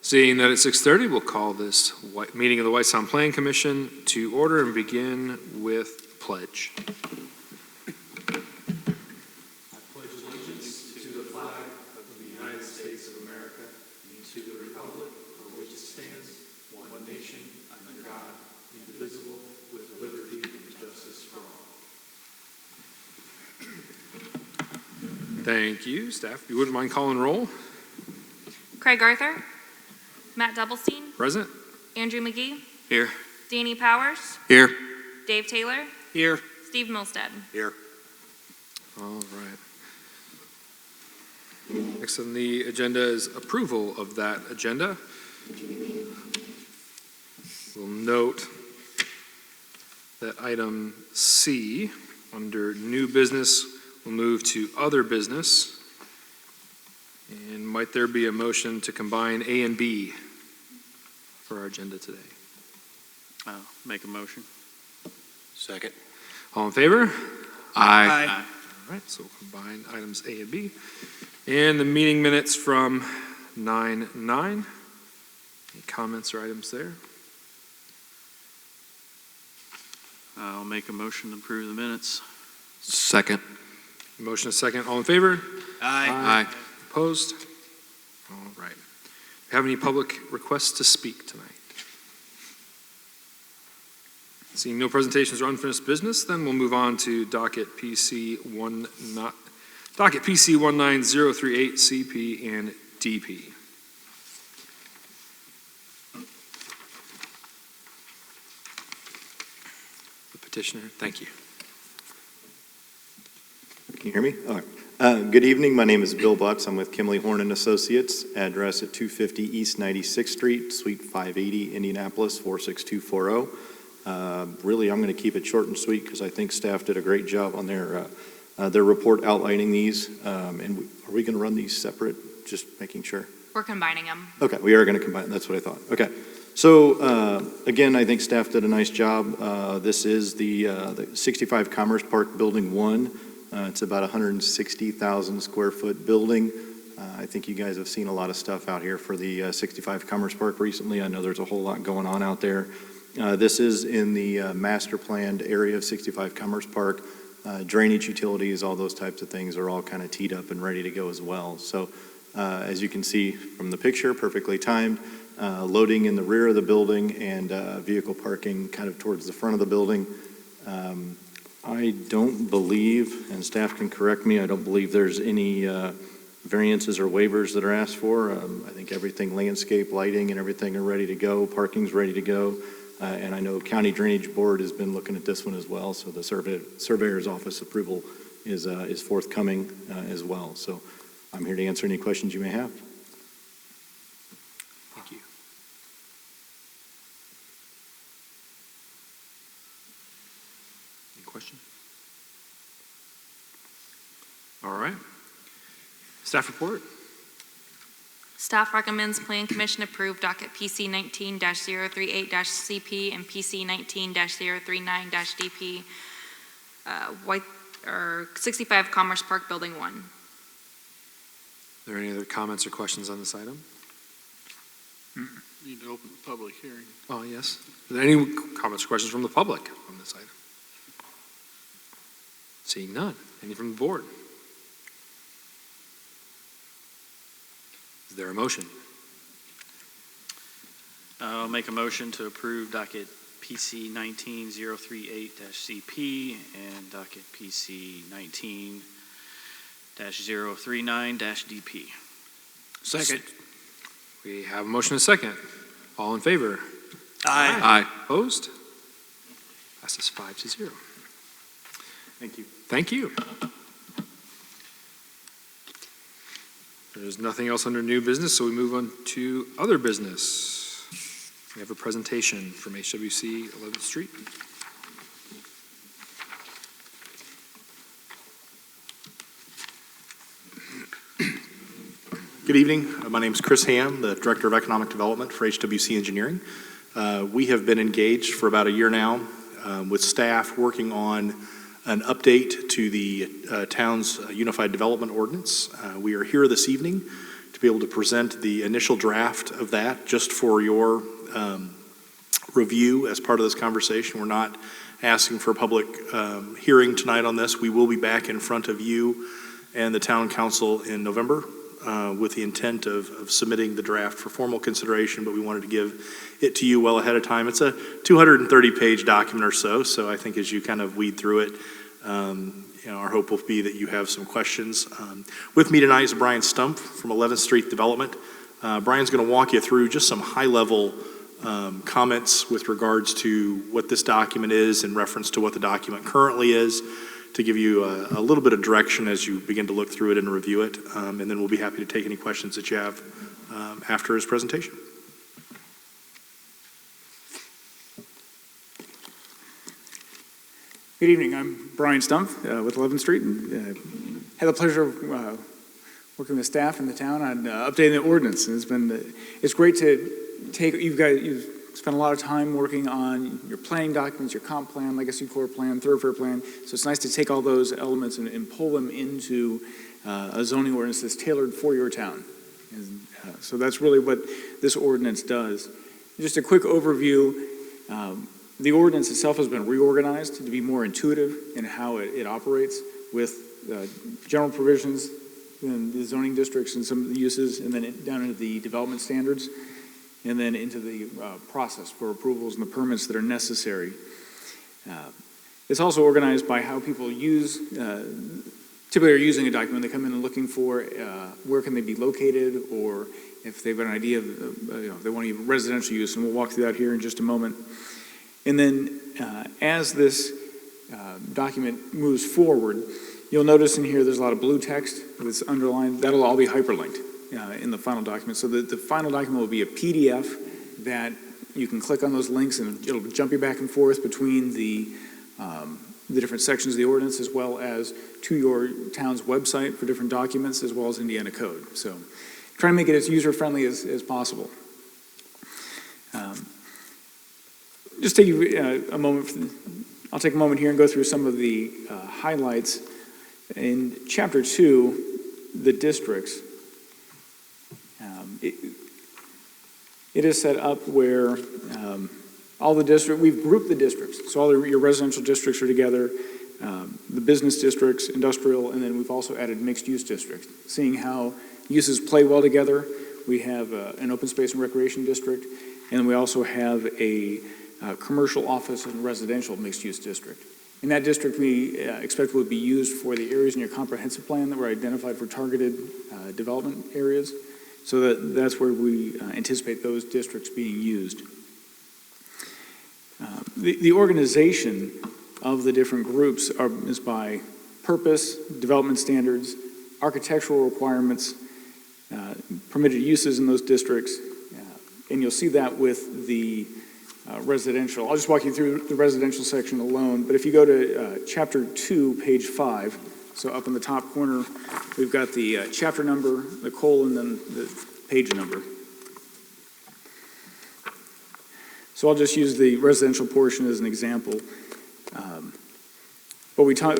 Seeing that it's 6:30, we'll call this meeting of the Whitestown Plan Commission to order and begin with pledge. I pledge allegiance to the flag of the United States of America and to the republic for which it stands, one nation, under God, indivisible, with liberty and justice for all. Thank you. Staff, if you wouldn't mind calling roll. Craig Arthur. Matt Doublestein. Present. Andrew McGee. Here. Danny Powers. Here. Dave Taylor. Here. Steve Milstead. Here. All right. Next on the agenda is approval of that agenda. We'll note that item C under new business will move to other business. And might there be a motion to combine A and B for our agenda today? I'll make a motion. Second. All in favor? Aye. All right, so we'll combine items A and B. And the meeting minutes from 9/9. Any comments or items there? I'll make a motion to approve the minutes. Second. Motion is second. All in favor? Aye. Opposed? All right. Do we have any public requests to speak tonight? Seeing no presentations or unfinished business, then we'll move on to docket PC 19038 CP and DP. The petitioner, thank you. Can you hear me? All right. Good evening. My name is Bill Butts. I'm with Kimley Horn and Associates. Address at 250 East 96th Street, Suite 580, Indianapolis 46240. Really, I'm going to keep it short and sweet because I think staff did a great job on their report outlining these. And are we going to run these separate? Just making sure. We're combining them. Okay, we are going to combine. That's what I thought. Okay. So again, I think staff did a nice job. This is the 65 Commerce Park Building 1. It's about 160,000 square foot building. I think you guys have seen a lot of stuff out here for the 65 Commerce Park recently. I know there's a whole lot going on out there. This is in the master planned area of 65 Commerce Park. Drainage, utilities, all those types of things are all kind of teed up and ready to go as well. So as you can see from the picture, perfectly timed. Loading in the rear of the building and vehicle parking kind of towards the front of the building. I don't believe, and staff can correct me, I don't believe there's any variances or waivers that are asked for. I think everything, landscape, lighting, and everything are ready to go. Parking's ready to go. And I know County Drainage Board has been looking at this one as well, so the Surveyor's Office approval is forthcoming as well. So I'm here to answer any questions you may have. Thank you. Any question? All right. Staff report. Staff recommends Plan Commission approve docket PC 19-038-CP and PC 19-039-DP, 65 Commerce Park Building 1. Are there any other comments or questions on this item? Need to open the public hearing. Oh, yes. Are there any comments or questions from the public on this item? Seeing none. Any from the board? Is there a motion? I'll make a motion to approve docket PC 19-038-CP and docket PC 19-039-DP. Second. We have a motion and a second. All in favor? Aye. Opposed? Passes 5-0. Thank you. Thank you. There's nothing else under new business, so we move on to other business. We have a presentation from HWC 11th Street. Good evening. My name is Chris Ham, the Director of Economic Development for HWC Engineering. We have been engaged for about a year now with staff working on an update to the town's Unified Development Ordinance. We are here this evening to be able to present the initial draft of that just for your review as part of this conversation. We're not asking for a public hearing tonight on this. We will be back in front of you and the town council in November with the intent of submitting the draft for formal consideration, but we wanted to give it to you well ahead of time. It's a 230-page document or so, so I think as you kind of weed through it, our hope will be that you have some questions. With me tonight is Brian Stump from 11th Street Development. Brian's going to walk you through just some high-level comments with regards to what this document is in reference to what the document currently is, to give you a little bit of direction as you begin to look through it and review it, and then we'll be happy to take any questions that you have after his presentation. Good evening. I'm Brian Stump with 11th Street, and had the pleasure of working with staff in the town on updating the ordinance. And it's great to take you've spent a lot of time working on your planning documents, your comp plan, legacy core plan, thoroughfare plan. So it's nice to take all those elements and pull them into a zoning ordinance that's tailored for your town. And so that's really what this ordinance does. Just a quick overview. The ordinance itself has been reorganized to be more intuitive in how it operates, with general provisions in the zoning districts and some of the uses, and then down into the development standards, and then into the process for approvals and the permits that are necessary. It's also organized by how people typically are using a document. They come in and looking for where can they be located, or if they've got an idea of they want to use residential use, and we'll walk through that here in just a moment. And then as this document moves forward, you'll notice in here there's a lot of blue text that's underlined. That'll all be hyperlinked in the final document. So the final document will be a PDF that you can click on those links, and it'll jump you back and forth between the different sections of the ordinance, as well as to your town's website for different documents, as well as Indiana code. So try to make it as user-friendly as possible. Just take a moment. I'll take a moment here and go through some of the highlights. In Chapter 2, the districts, it is set up where all the districts, we've grouped the districts. So all your residential districts are together, the business districts, industrial, and then we've also added mixed-use districts. Seeing how uses play well together, we have an open space and recreation district, and then we also have a commercial office and residential mixed-use district. In that district, we expect will be used for the areas in your comprehensive plan that were identified for targeted development areas. So that's where we anticipate those districts being used. The organization of the different groups is by purpose, development standards, architectural requirements, permitted uses in those districts, and you'll see that with the residential. I'll just walk you through the residential section alone, but if you go to Chapter 2, page 5, so up in the top corner, we've got the chapter number, the colon, and the page number. So I'll just use the residential portion as an example. But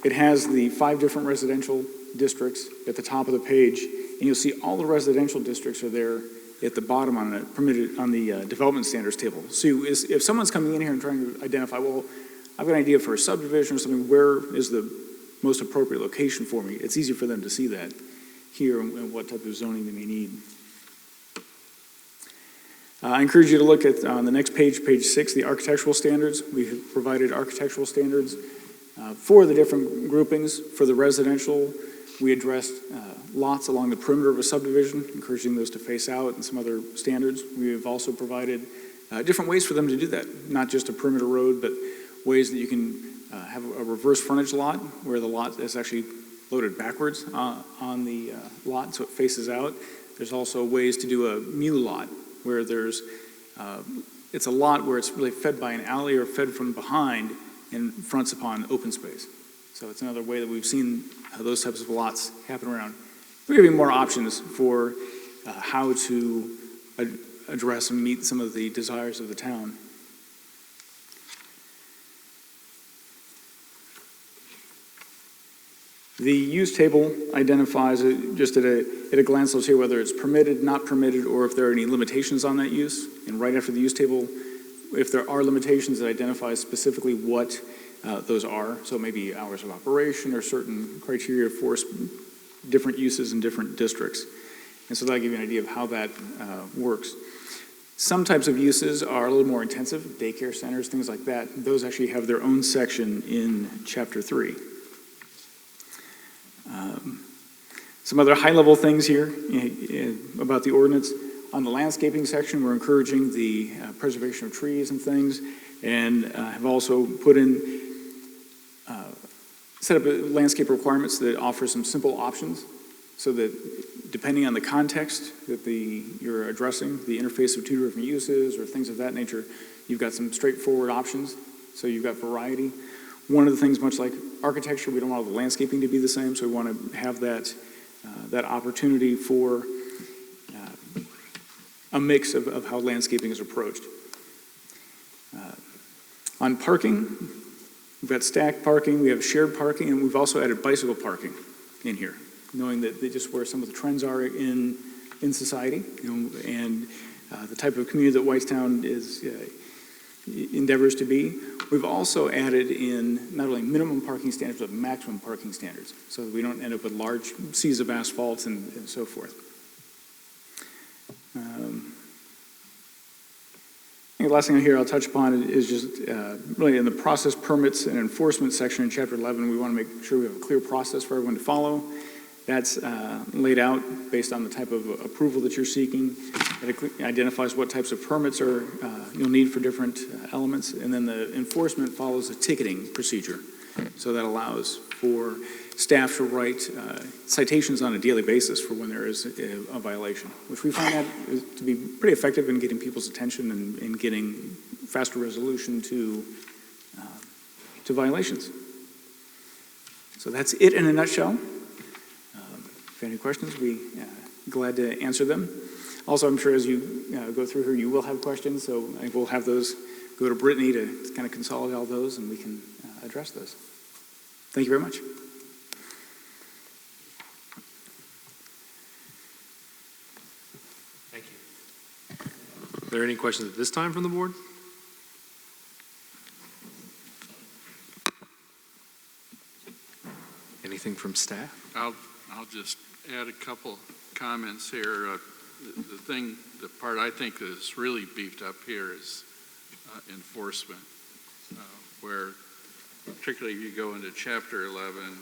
it has the 5 different residential districts at the top of the page, and you'll see all the residential districts are there at the bottom on the development standards table. So if someone's coming in here and trying to identify, well, I've got an idea for a subdivision or something, where is the most appropriate location for me? It's easy for them to see that here and what type of zoning they may need. I encourage you to look at on the next page, page 6, the architectural standards. We have provided architectural standards for the different groupings. For the residential, we addressed lots along the perimeter of a subdivision, encouraging those to face out, and some other standards. We have also provided different ways for them to do that, not just a perimeter road, but ways that you can have a reverse frontage lot, where the lot is actually loaded backwards on the lot, so it faces out. There's also ways to do a mu lot, where it's a lot where it's really fed by an alley or fed from behind and fronts upon open space. So it's another way that we've seen those types of lots happen around. We're giving more options for how to address and meet some of the desires of the town. The use table identifies, just at a glance, they'll say whether it's permitted, not permitted, or if there are any limitations on that use. And right after the use table, if there are limitations, it identifies specifically what those are. So maybe hours of operation or certain criteria for different uses in different districts. And so that'll give you an idea of how that works. Some types of uses are a little more intensive, daycare centers, things like that. Those actually have their own section in Chapter 3. Some other high-level things here about the ordinance. On the landscaping section, we're encouraging the preservation of trees and things, and have also put in, set up landscape requirements that offer some simple options, so that depending on the context that you're addressing, the interface of two different uses or things of that nature, you've got some straightforward options, so you've got variety. One of the things, much like architecture, we don't want all the landscaping to be the same, so we want to have that opportunity for a mix of how landscaping is approached. On parking, we've got stacked parking, we have shared parking, and we've also added bicycle parking in here, knowing that just where some of the trends are in society, and the type of community that Whitestown endeavors to be. We've also added in not only minimum parking standards, but maximum parking standards, so that we don't end up with large seas of asphalt and so forth. I think the last thing here I'll touch upon is just really in the process, permits, and enforcement section in Chapter 11, we want to make sure we have a clear process for everyone to follow. That's laid out based on the type of approval that you're seeking. It identifies what types of permits you'll need for different elements, and then the enforcement follows a ticketing procedure. So that allows for staff to write citations on a daily basis for when there is a violation, which we find that to be pretty effective in getting people's attention and getting faster resolution to violations. So that's it in a nutshell. If any questions, we'll be glad to answer them. Also, I'm sure as you go through here, you will have questions, so I will have those go to Brittany to kind of consolidate all those, and we can address those. Thank you very much. Thank you. Are there any questions at this time from the board? Anything from staff? I'll just add a couple comments here. The part I think is really beefed up here is enforcement, where particularly if you go into Chapter 11,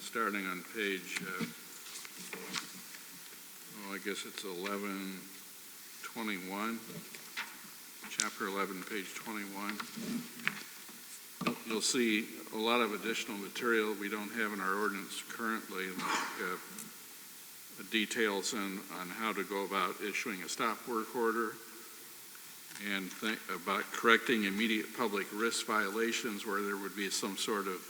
starting on page, I guess it's 1121, Chapter 11, page 21. You'll see a lot of additional material we don't have in our ordinance currently, like details on how to go about issuing a stop work order, and about correcting immediate public risk violations where there would be some sort of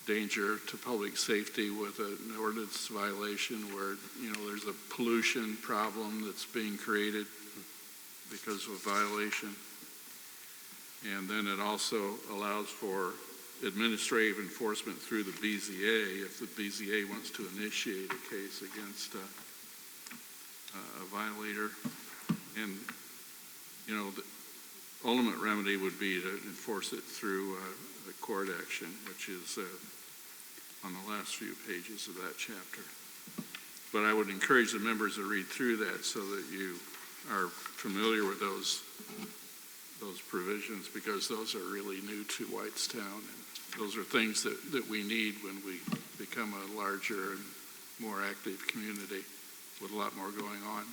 danger to public safety with an ordinance violation where, there's a pollution problem that's being created because of a violation. And then it also allows for administrative enforcement through the BZA if the BZA wants to initiate a case against a violator. And, the ultimate remedy would be to enforce it through the court action, which is on the last few pages of that chapter. But I would encourage the members to read through that so that you are familiar with those provisions, because those are really new to Whitestown, and those are things that we need when we become a larger and more active community with a lot more going on.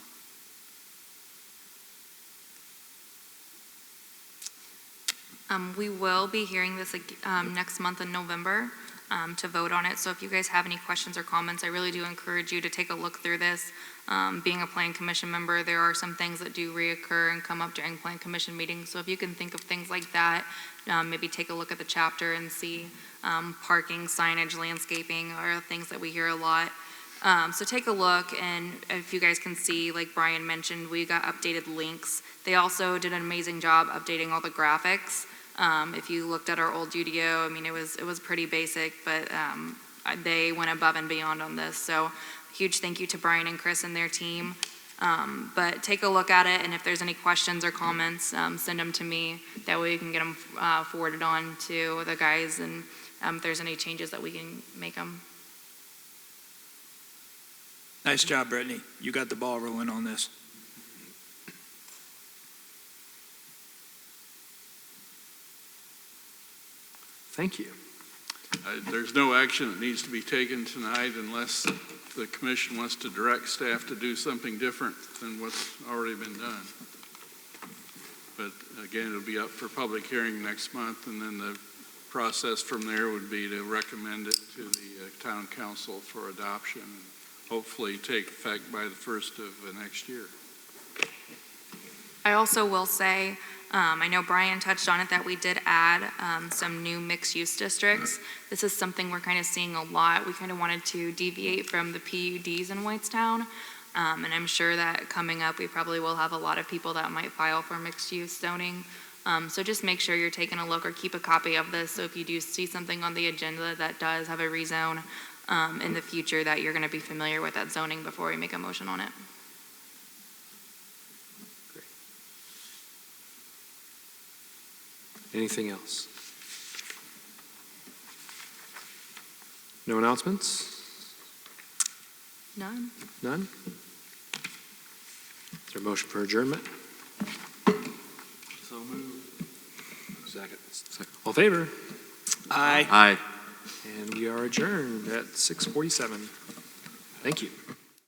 We will be hearing this next month in November to vote on it. So if you guys have any questions or comments, I really do encourage you to take a look through this. Being a Plan Commission member, there are some things that do reoccur and come up during Plan Commission meetings. So if you can think of things like that, maybe take a look at the chapter and see parking, signage, landscaping are things that we hear a lot. So take a look, and if you guys can see, like Brian mentioned, we got updated links. They also did an amazing job updating all the graphics. If you looked at our old UDO, I mean, it was pretty basic, but they went above and beyond on this. So huge thank you to Brian and Chris and their team. But take a look at it, and if there's any questions or comments, send them to me. That way we can get them forwarded on to the guys, and if there's any changes that we can make them. Nice job, Brittany. You got the ball rolling on this. Thank you. There's no action that needs to be taken tonight unless the commission wants to direct staff to do something different than what's already been done. But again, it'll be up for public hearing next month, and then the process from there would be to recommend it to the town council for adoption, and hopefully take effect by the first of next year. I also will say, I know Brian touched on it, that we did add some new mixed-use districts. This is something we're kind of seeing a lot. We kind of wanted to deviate from the PUDs in Whitestown, and I'm sure that coming up, we probably will have a lot of people that might file for mixed-use zoning. So just make sure you're taking a look or keep a copy of this, so if you do see something on the agenda that does have a rezone in the future, that you're going to be familiar with that zoning before we make a motion on it. Anything else? No announcements? None? None? Is there a motion for adjournment? So moved. Second. All in favor? Aye. Aye. And we are adjourned at 6:47. Thank you.